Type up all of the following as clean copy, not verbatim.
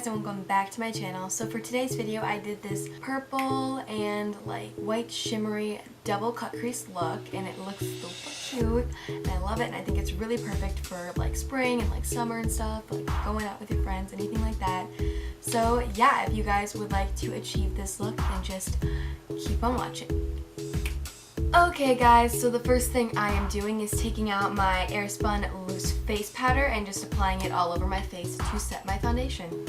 guys, and welcome back to my channel. So for today's video I did this purple and like white shimmery double cut crease look, and it looks so cute and I love it, and I think it's really perfect for like spring and like summer and stuff, like going out with your friends, anything like that. So yeah, if you guys would like to achieve this look, then just keep on watching. Okay guys, so the first thing I am doing is taking out my Airspun loose face powder and just applying it all over my face to set my foundation.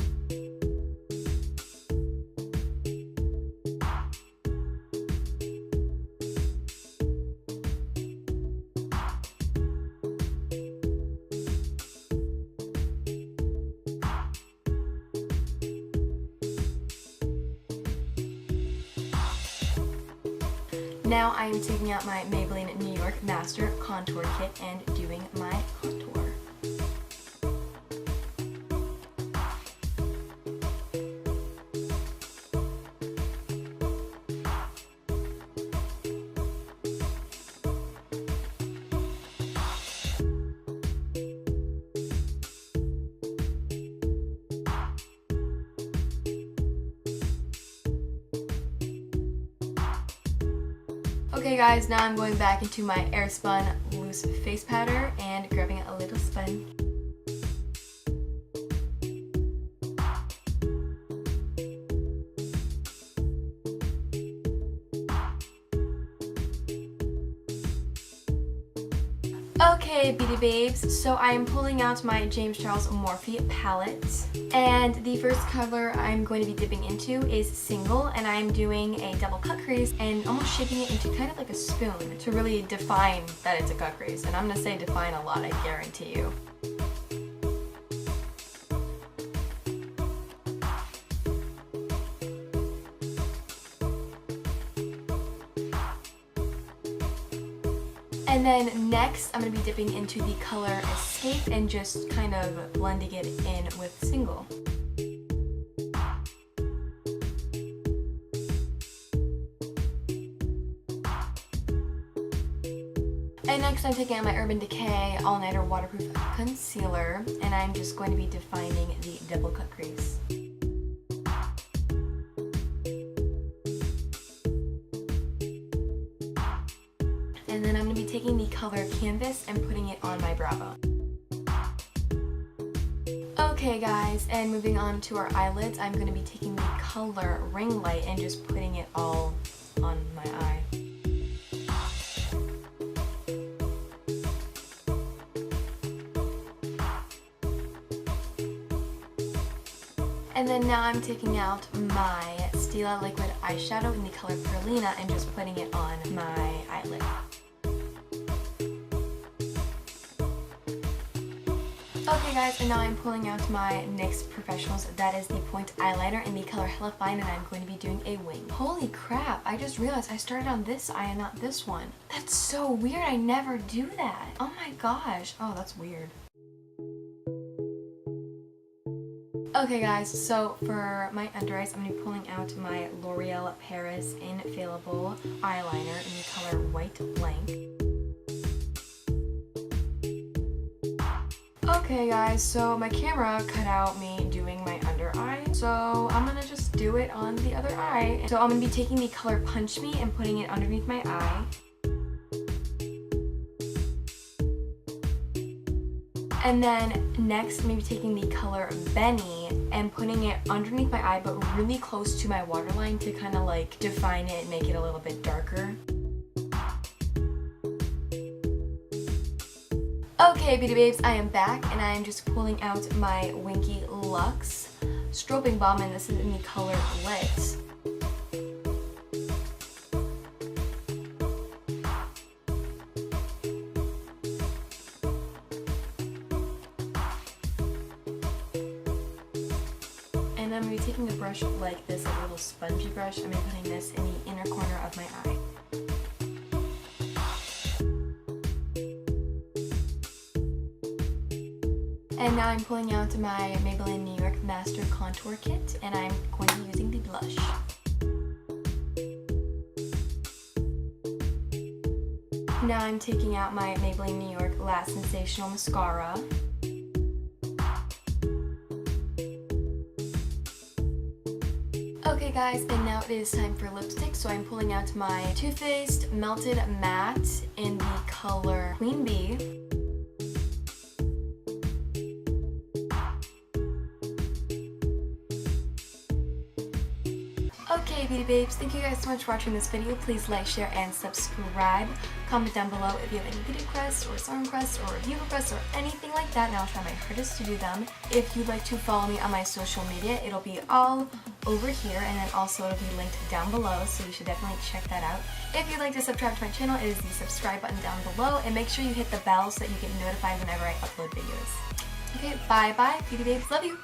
Now I am taking out my Maybelline New York Master Contour Kit and doing my contour. Okay guys, now I'm going back into my Airspun loose face powder and grabbing a little sponge. Okay, beauty babes, so I am pulling out my James Charles Morphe palette, and the first color I'm going to be dipping into is Single, and I'm doing a double cut crease and almost shaping it into kind of like a spoon to really define that it's a cut crease, and I'm going to say define a lot, I guarantee you. And then next, I'm going to be dipping into the color Escape and just kind of blending it in with Single. And next, I'm taking out my Urban Decay All Nighter Waterproof Concealer, and I'm just going to be defining the double cut crease. And then I'm going to be taking the color Canvas and putting it on my brow bone. Okay guys, and moving on to our eyelids, I'm going to be taking the color Ring Light and just putting it all on my eye. And then now I'm taking out my Stila Liquid Eyeshadow in the color Perlina and just putting it on my eyelid. Okay guys, and now I'm pulling out my NYX Professionals, that is the Point Eyeliner in the color Hella Fine, and I'm going to be doing a wing. Holy crap, I just realized I started on this eye and not this one. That's so weird, I never do that. Oh my gosh, oh that's weird. Okay guys, so for my under eyes, I'm going to be pulling out my L'Oreal Paris Infallible Eyeliner in the color White Blank. Okay guys, so my camera cut out me doing my under eye, so I'm going to just do it on the other eye. So I'm going to be taking the color Punch Me and putting it underneath my eye. And then next, I'm going to be taking the color Benny and putting it underneath my eye, but really close to my waterline to kind of like define it and make it a little bit darker. Okay, beauty babes, I am back, and I am just pulling out my Winky Luxe Strobing Balm, and this is in the color Lit. And I'm going to be taking a brush like this, a little spongy brush. I'm going to be putting this in the inner corner of my eye. And now I'm pulling out my Maybelline New York Master Contour Kit, and I'm going to be using the blush. Now I'm taking out my Maybelline New York Last Sensational Mascara. guys, and now it is time for lipstick. So I'm pulling out my Too Faced Melted Matte in the color Queen Bee. Okay, beauty babes, thank you guys so much for watching this video. Please like, share, and subscribe. Comment down below if you have any video requests or song requests or review requests or anything like that, and I'll try my hardest to do them. If you'd like to follow me on my social media, it'll be all over here, and then also it'll be linked down below, so you should definitely check that out. If you'd like to subscribe to my channel, it is the subscribe button down below, and make sure you hit the bell so that you get notified whenever I upload videos. Okay, bye-bye, beauty babes. Love you.